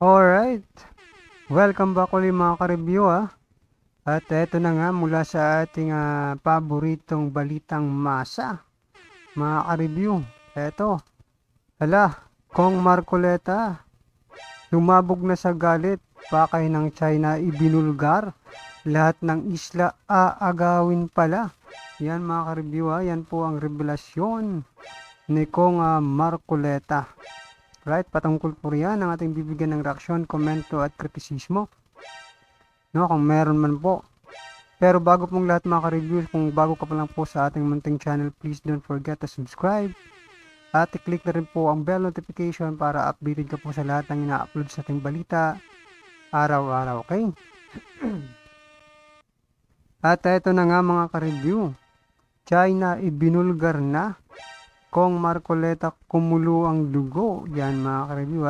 Alright, welcome back ulit mga ka-review At eto na nga mula sa ating paboritong balitang masa. Mga ka-review, eto, Cong Marcoleta, lumabog na sa galit, pakay ng China ibinulgar, lahat ng isla aagawin pala. Yan mga ka-review yan po ang revelasyon ni Cong Marcoleta. Right, patungkol po riyan ang ating bibigyan ng reaksyon, komento at kritisismo. No, kung meron man po. Pero bago pong lahat mga ka-review, kung bago ka pa lang po sa ating munting channel, please don't forget to subscribe. At i-click na rin po ang bell notification para updated ka po sa lahat ng ina-upload sa ating balita araw-araw, okay? At ito na nga mga ka-review. China ibinulgar na. Cong Marcoleta kumulo ang dugo. Yan mga ka-review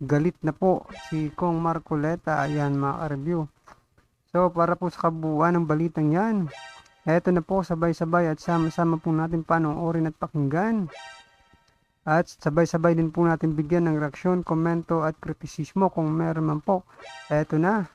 Galit na po si Cong Marcoleta. Ayan mga ka-review. So para po sa kabuuan ng balitang yan, eto na po sabay-sabay at sama-sama po natin panoorin at pakinggan. At sabay-sabay din po natin bigyan ng reaksyon, komento at kritisismo kung meron man po. Eto na.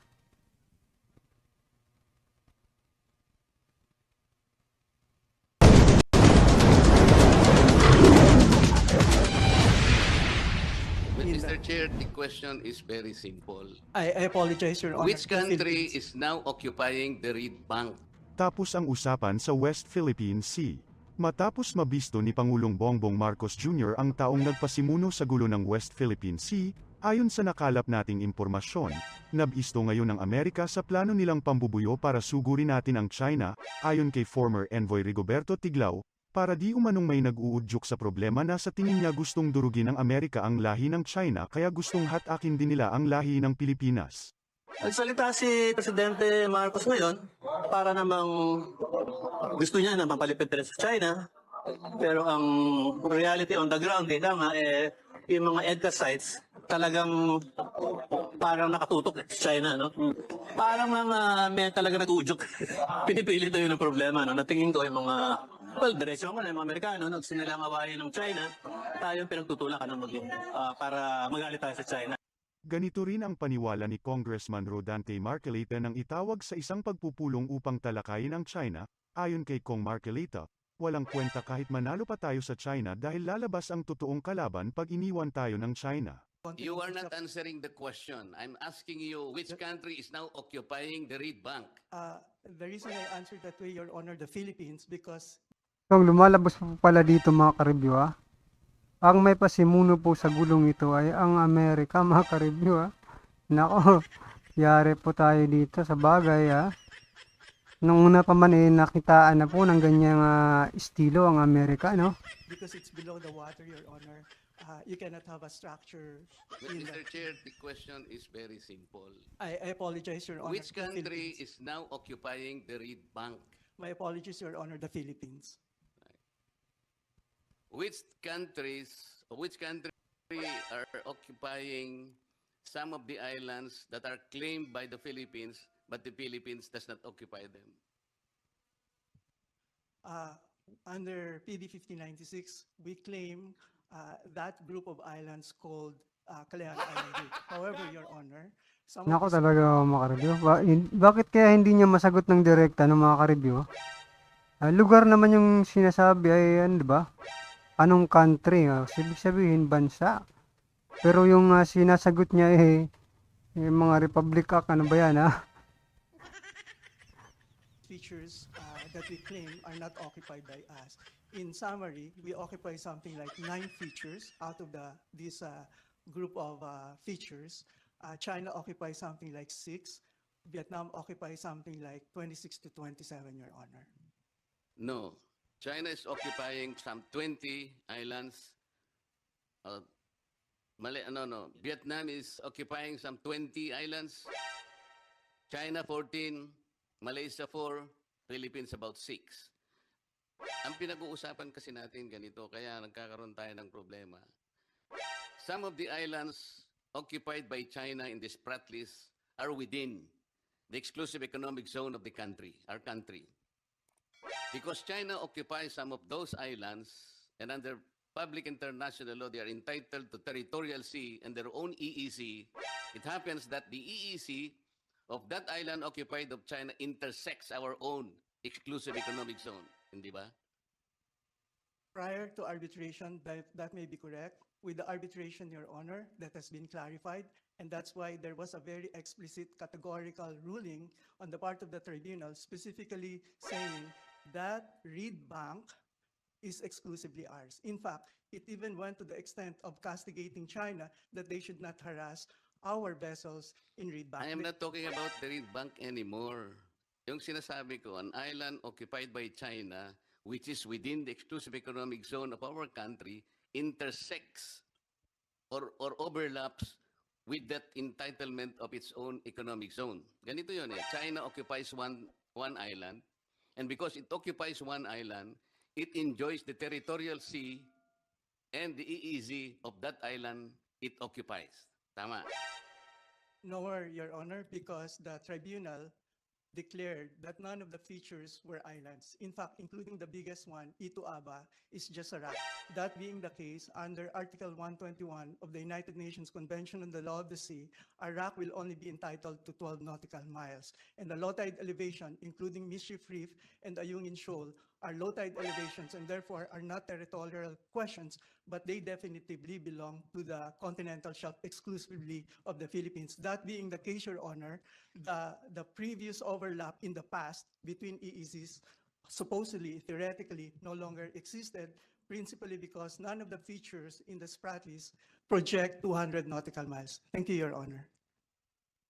Mr. Chair, the question is very simple. I apologize, Your Honor. Which country is now occupying the Reed Bank? Tapos ang usapan sa West Philippine Sea. Matapos mabisto ni Pangulong Bongbong Marcos Jr. ang taong nagpasimuno sa gulo ng West Philippine Sea, ayon sa nakalap nating impormasyon, nabisto ngayon ng Amerika sa plano nilang pambubuyo para sugurin natin ang China, ayon kay former Envoy Rigoberto Tiglao, para di umanong may nag-uudyok sa problema na sa tingin niya gustong durugin ng Amerika ang lahi ng China kaya gustong hatakin din nila ang lahi ng Pilipinas. Nagsalita si Presidente Marcos ngayon para namang gusto niya na mapalipit rin sa China. Pero ang reality on the ground, nga, yung mga EDCA sites talagang parang nakatutok sa China. No? Parang may talaga nag-udyok. Pinipili tayo ng problema. No? Natingin ko yung mga diretso mo na yung mga Amerikano, gusto nilang awayin ng China, tayo pinagtutulakan ng maging para magalit tayo sa China. Ganito rin ang paniwala ni Congressman Rodante Marcoleta nang itawag sa isang pagpupulong upang talakayin ang China, ayon kay Cong Marcoleta, walang kwenta kahit manalo pa tayo sa China dahil lalabas ang totoong kalaban pag iniwan tayo ng China. You are not answering the question. I'm asking you which country is now occupying the Reed Bank? The reason I answered that way, Your Honor, the Philippines, because So lumalabas po pala dito mga ka-review Ang may pasimuno po sa gulong ito ay ang Amerika mga ka-review Nako, yari po tayo dito sa bagay Nung una pa man nakitaan na po ng ganyang estilo ang Amerika, no? because it's below the water, Your Honor, you cannot have a structure. Mr. Chair, the question is very simple. I apologize, Your Honor. Which the country Philippines. is now occupying the Reed Bank? My apologies, Your Honor, the Philippines. Which country are occupying some of the islands that are claimed by the Philippines, but the Philippines does not occupy them? Under PD 1596, we claim that group of islands called Kalayaan Island Group. However, Your Honor, some of Nako these- talaga mga ka-review. Bakit kaya hindi niya masagot ng direkta ng mga ka-review? Lugar naman yung sinasabi ay di ba? Anong country? Ibig sabihin bansa. Pero yung sinasagot niya yung mga Republic Act, ano ba yan features that we claim are not occupied by us. In summary, we occupy something like 9 features out of this group of features. China occupies something like 6. Vietnam occupies something like 26 to 27, Your Honor. No. China is occupying some 20 islands. Vietnam is occupying some 20 islands. China 14, Malaysia 4, Philippines about 6. Ang pinag-uusapan kasi natin ganito, kaya nagkakaroon tayo ng problema. Some of the islands occupied by China in this Pratt list are within the exclusive economic zone of the country, our country. Because China occupies some of those islands, and under public international law, they are entitled to territorial sea and their own EEZ. It happens that the EEZ of that island occupied of China intersects our own exclusive economic zone. Hindi ba? Prior to arbitration, that may be correct. With the arbitration, Your Honor, that has been clarified, and that's why there was a very explicit categorical ruling on the part of the tribunal, specifically saying that reed bank is exclusively ours. In fact, it even went to the extent of castigating China that they should not harass our vessels in reed bank. I am not talking about the Reed Bank anymore. Yung sinasabi ko, an island occupied by China, which is within the exclusive economic zone of our country, intersects or overlaps with that entitlement of its own economic zone. Ganito yun eh. China occupies one island, and because it occupies one island, it enjoys the territorial sea and the EEZ of that island it occupies. Tama. Nor, Your Honor, because the tribunal declared that none of the features were islands. In fact, including the biggest one, Ituaba, is just a rock. That being the case, under Article 121 of the United Nations Convention on the Law of the Sea, a rock will only be entitled to 12 nautical miles. And the low tide elevation, including Mischief Reef and Ayungin Shoal, are low tide elevations and therefore are not territorial questions, but they definitively belong to the continental shelf exclusively of the Philippines. That being the case, Your Honor, the previous overlap in the past between EEZs supposedly, theoretically, no longer existed, principally because none of the features in the Spratlys project 200 nautical miles. Thank you, Your Honor.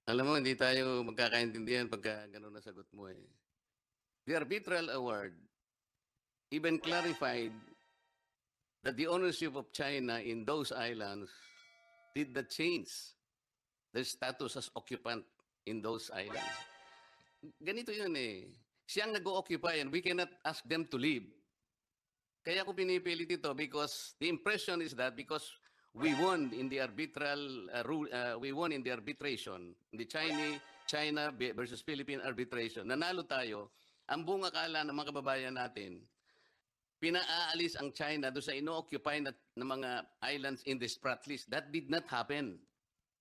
Alam mo, hindi tayo magkakaintindihan pagka gano'n na sagot mo eh. The arbitral award even clarified that the ownership of China in those islands did not change their status as occupant in those islands. Ganito yun eh. Siyang nag-occupy and we cannot ask them to leave. Kaya ko pinipilit ito because the impression is that because we won in the arbitral we won in the arbitration, the China versus Philippine arbitration. Nanalo tayo. Ang buong akala ng mga kababayan natin, pinaalis ang China doon sa ino-occupy na mga islands in the Spratlys. That did not happen.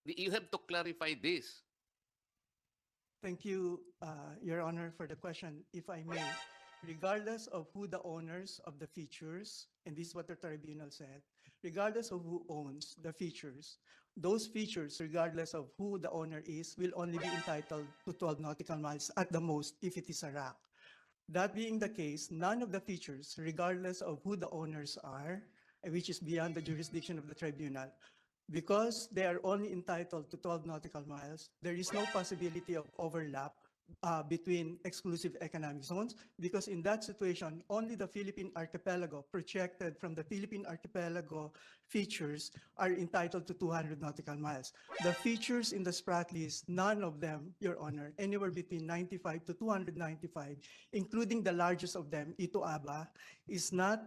You have to clarify this. Thank you, Your Honor, for the question. If I may, regardless of who the owners of the features, and this is what the tribunal said, regardless of who owns the features, those features, regardless of who the owner is, will only be entitled to 12 nautical miles at the most if it is a rock. That being the case, none of the features, regardless of who the owners are, which is beyond the jurisdiction of the tribunal, because they are only entitled to 12 nautical miles, there is no possibility of overlap between exclusive economic zones, because in that situation, only the Philippine archipelago projected from the Philippine archipelago features are entitled to 200 nautical miles. The features in the Spratlys, none of them, Your Honor, anywhere between 95 to 295, including the largest of them, Ituaba, is not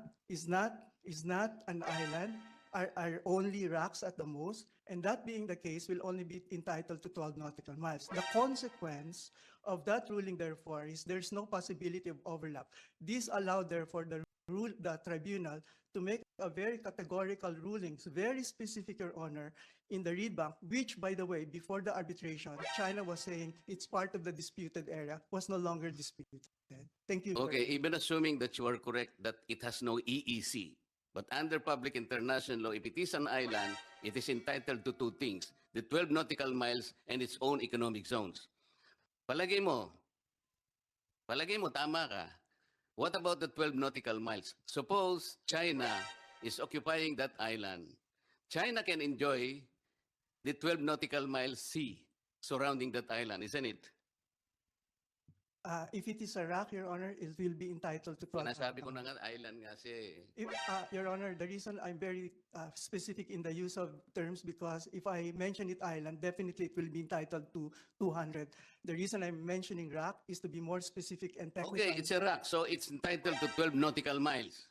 an island, are only rocks at the most, and that being the case, will only be entitled to 12 nautical miles. The consequence of that ruling, therefore, is there's no possibility of overlap. This allowed, therefore, the tribunal to make a very categorical rulings, very specific, Your Honor, in the reed bank, which, by the way, before the arbitration, China was saying it's part of the disputed area, was no longer disputed. Thank you. Okay, even assuming that you are correct that it has no EEC, but under public international law, if it is an island, it is entitled to two things, the 12 nautical miles and its own economic zones. Palagay mo, tama ka. What about the 12 nautical miles? Suppose China is occupying that island. China can enjoy the 12 nautical miles sea surrounding that island, isn't it? If it is a rock, Your Honor, it will be entitled to 12 Nasabi ko nautical na nga, island nga siya eh. If, Your Honor, the reason I'm very specific in the use of terms, because if I mention it island, definitely it will be entitled to 200. The reason I'm mentioning rock is to be more specific and technical. Okay, it's a rock, so it's entitled to 12 nautical miles.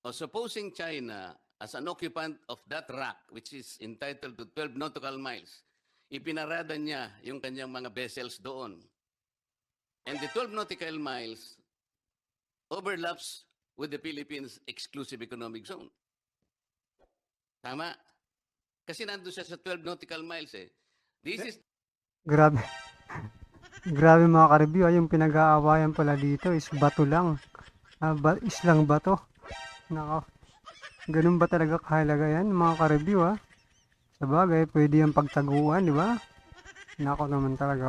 O supposing China, as an occupant of that rock, which is entitled to 12 nautical miles, ipinarada niya yung kanyang mga vessels doon. And the 12 nautical miles overlaps with the Philippines' exclusive economic zone. Tama? Kasi nandun siya sa 12 nautical miles eh. This is Grabe. Grabe mga ka-review, yung pinag-aawayan pala dito is bato lang. Islang bato. Nako. Ganun ba talaga kahalaga yan mga ka-review Sabagay, pwede yung pagtaguan, di ba? Nako naman talaga.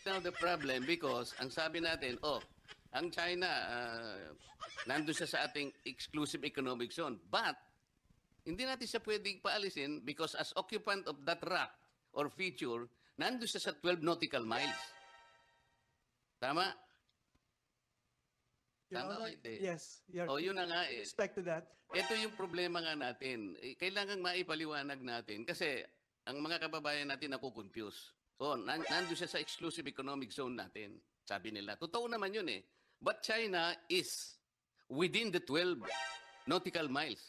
now the problem because ang sabi natin, ang China, nandun siya sa ating exclusive economic zone. But, hindi natin siya pwedeng paalisin because as occupant of that rock or feature, nandun siya sa 12 nautical miles. Tama? Your Tama Honor, o hindi? yes, Yun na nga with eh. respect to that, Ito yung problema nga natin. Kailangan maipaliwanag natin kasi ang mga kababayan natin nakukonfuse. Nandun siya sa exclusive economic zone natin, sabi nila. Totoo naman yun eh. But China is within the 12 nautical miles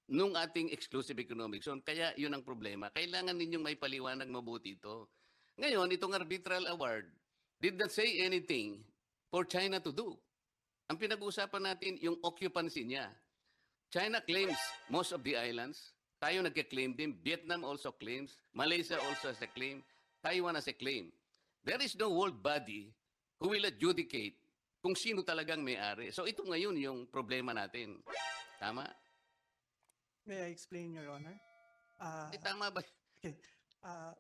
nung ating exclusive economic zone. Kaya yun ang problema. Kailangan ninyong maipaliwanag mabuti ito. Ngayon, itong arbitral award did not say anything for China to do. Ang pinag-uusapan natin, yung occupancy niya. China claims most of the islands. Tayo nagka-claim din. Vietnam also claims. Malaysia also has a claim. Taiwan has a claim. There is no world body who will adjudicate kung sino talagang may-ari. So ito ngayon yung problema natin. Tama? may I explain, Your Honor? Tama ba? Okay.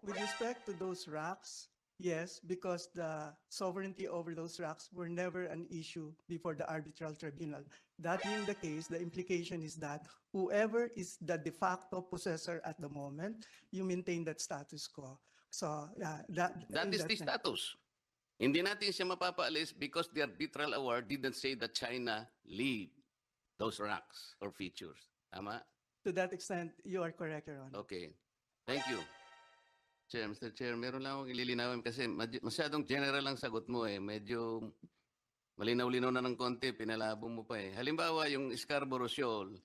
With respect to those rocks, yes, because the sovereignty over those rocks were never an issue before the arbitral tribunal. That being the case, the implication is that whoever is the de facto possessor at the moment, you maintain that status quo. So That in is the sense- status. Hindi natin siya mapapaalis because the arbitral award didn't say that China leave those rocks or features. Tama? To that extent, you are correct, Your Honor. Okay. Thank you. Chair, Mr. Chair, meron lang akong ililinawin kasi masyadong general ang sagot mo eh. Medyo malinaw-linaw na ng konti, pinalabo mo pa eh. Halimbawa, yung Scarborough Shoal,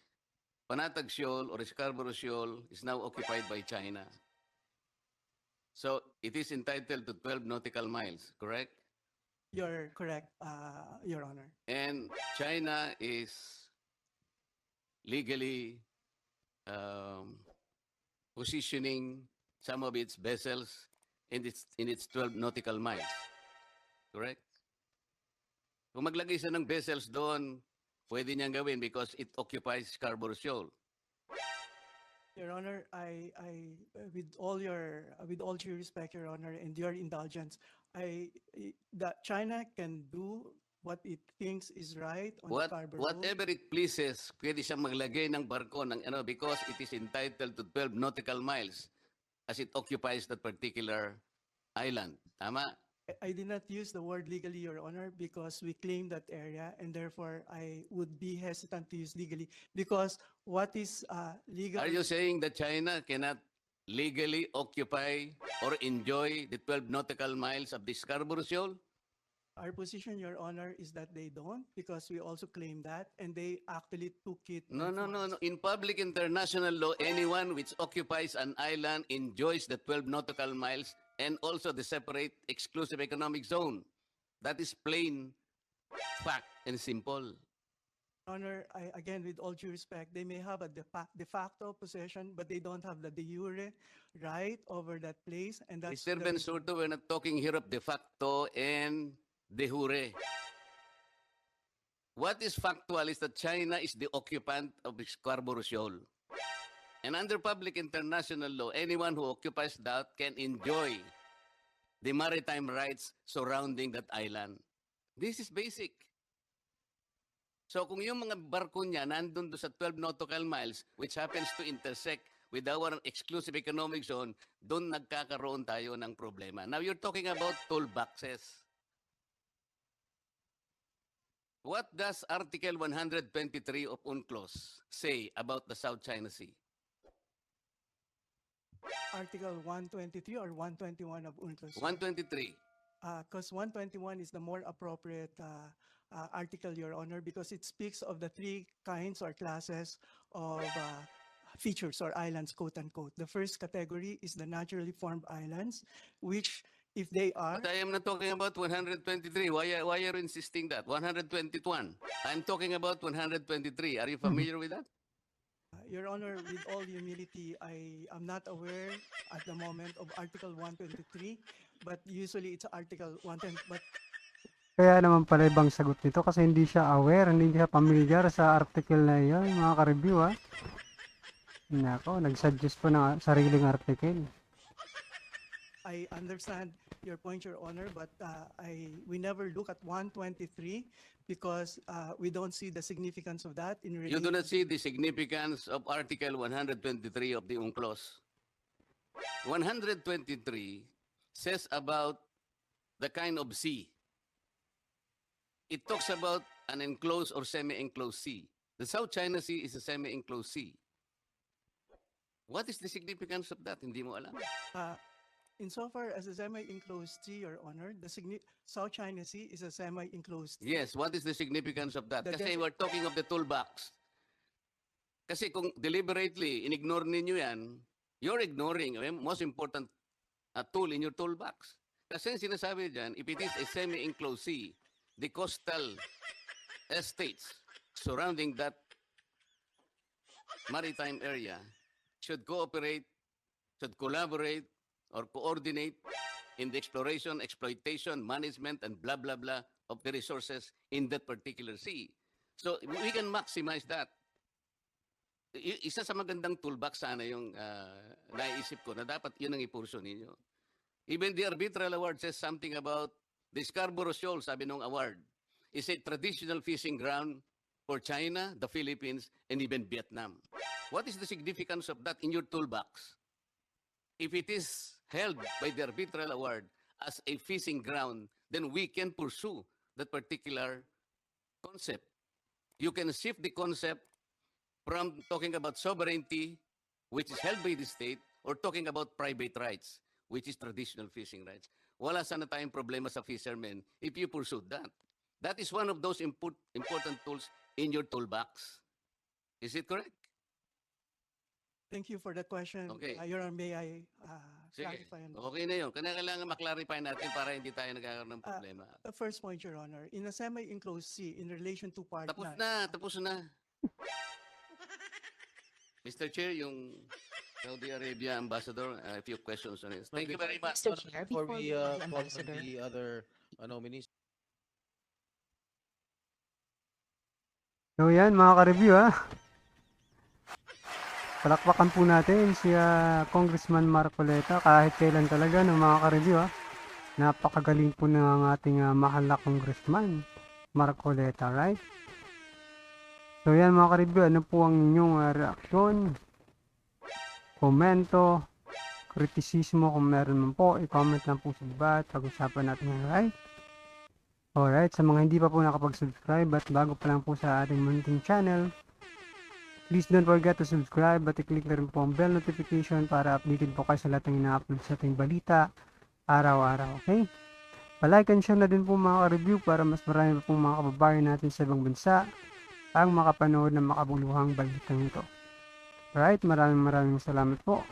Panatag Shoal or Scarborough Shoal is now occupied by China. So, it is entitled to 12 nautical miles, correct? You're correct, Your Honor. And China is legally positioning some of its vessels in its 12 nautical miles. Correct? Kung maglagay siya ng vessels doon, pwede niyang gawin because it occupies Scarborough Shoal. Your Honor, with all due respect, Your Honor, and your indulgence, that China can do what it thinks is right on Scarborough. Whatever it pleases, pwede siyang maglagay ng barko ng because it is entitled to 12 nautical miles as it occupies that particular island. Tama? I did not use the word legally, Your Honor, because we claim that area, and therefore I would be hesitant to use legally, because what is legal? Are you saying that China cannot legally occupy or enjoy the 12 nautical miles of the Scarborough Shoal? Our position, Your Honor, is that they don't, because we also claim that, and they actually took it. No. enforced. In public international law, anyone which occupies an island enjoys the 12 nautical miles and also the separate exclusive economic zone. That is plain fact and simple. Honor, again, with all due respect, they may have a de facto possession, but they don't have the de jure right over that place, and that's. Mr. the Ben reason- Soto, we're not talking here of de facto and de jure. What is factual is that China is the occupant of the Scarborough Shoal. And under public international law, anyone who occupies that can enjoy the maritime rights surrounding that island. This is basic. So kung yung mga barko niya nandun do sa 12 nautical miles, which happens to intersect with our exclusive economic zone, doon nagkakaroon tayo ng problema. Now you're talking about toolboxes. What does Article 123 of UNCLOS say about the South China Sea? Article 123 or 121 of UNCLOS. 123. Because 121 is the more appropriate article, Your Honor, because it speaks of the three kinds or classes of features or islands, quote unquote. The first category is the naturally formed islands, which if they are, But I am not talking about 123. Why are you insisting that? 121. I'm talking about 123. Are you familiar with that? Your Honor, with all humility, I am not aware at the moment of Article 123, but usually it's Article 110. But Kaya naman pala ibang sagot nito kasi hindi siya aware, hindi siya familiar sa article na iyon, mga ka-review ha. Nako, nag-suggest po ng sariling article. I understand your point, Your Honor, but we never look at 123 because we don't see the significance of that in You do relation. not see the significance of Article 123 of the UNCLOS. 123 says about the kind of sea. It talks about an enclosed or semi-enclosed sea. The South China Sea is a semi-enclosed sea. What is the significance of that? Hindi mo alam. Insofar as a semi-enclosed sea, Your Honor, the South China Sea is a semi-enclosed sea. Yes, what is the significance of that? The Kasi desi- we're talking of the toolbox. Kasi kung deliberately in-ignore ninyo yan, you're ignoring yung most important tool in your toolbox. Kasi sinasabi dyan, if it is a semi-enclosed sea, the coastal estates surrounding that maritime area should cooperate, should collaborate, or coordinate in the exploration, exploitation, management, and blah, blah, blah of the resources in that particular sea. So we can maximize that. Isa sa magandang toolbox sana yung naisip ko na dapat yun ang ipurso ninyo. Even the arbitral award says something about the Scarborough Shoal, sabi nung award, is a traditional fishing ground for China, the Philippines, and even Vietnam. What is the significance of that in your toolbox? If it is held by the arbitral award as a fishing ground, then we can pursue that particular concept. You can shift the concept from talking about sovereignty, which is held by the state, or talking about private rights, which is traditional fishing rights. Wala sana tayong problema sa fishermen if you pursue that. That is one of those important tools in your toolbox. Is it correct? Thank you for that question. Okay. Your Honor, may I Sige. clarify on that? Okay na yun. Kailangan maklarify natin para hindi tayo nagkakaroon ng problema. The first point, Your Honor, in a semi-enclosed sea, in relation to Part 9, Tapos na. Mr. Chair, yung Saudi Arabia Ambassador, a few questions on it. Thank you very much. Mr. Chair, Before before we we call on Ambassador. the other nominees. So yan mga ka-review ha. Palakpakan po natin si Congressman Marcoleta kahit kailan talaga ng mga ka-review ha. Napakagaling po ng ating mahal na Congressman Marcoleta, right? So yan mga ka-review, ano po ang inyong reaksyon, komento, kritisismo kung meron man po, i-comment lang po sa baba at pag-usapan natin yan, right? Alright, sa mga hindi pa po nakapag-subscribe at bago pa lang po sa ating munting channel, please don't forget to subscribe at i-click na rin po ang bell notification para updated po kayo sa lahat ng ina-upload sa ating balita araw-araw, okay? Pa-like and share na din po mga ka-review para mas marami pa pong mga kababayan natin sa ibang bansa ang makapanood ng makabuluhang balitang ito. Alright, maraming salamat po.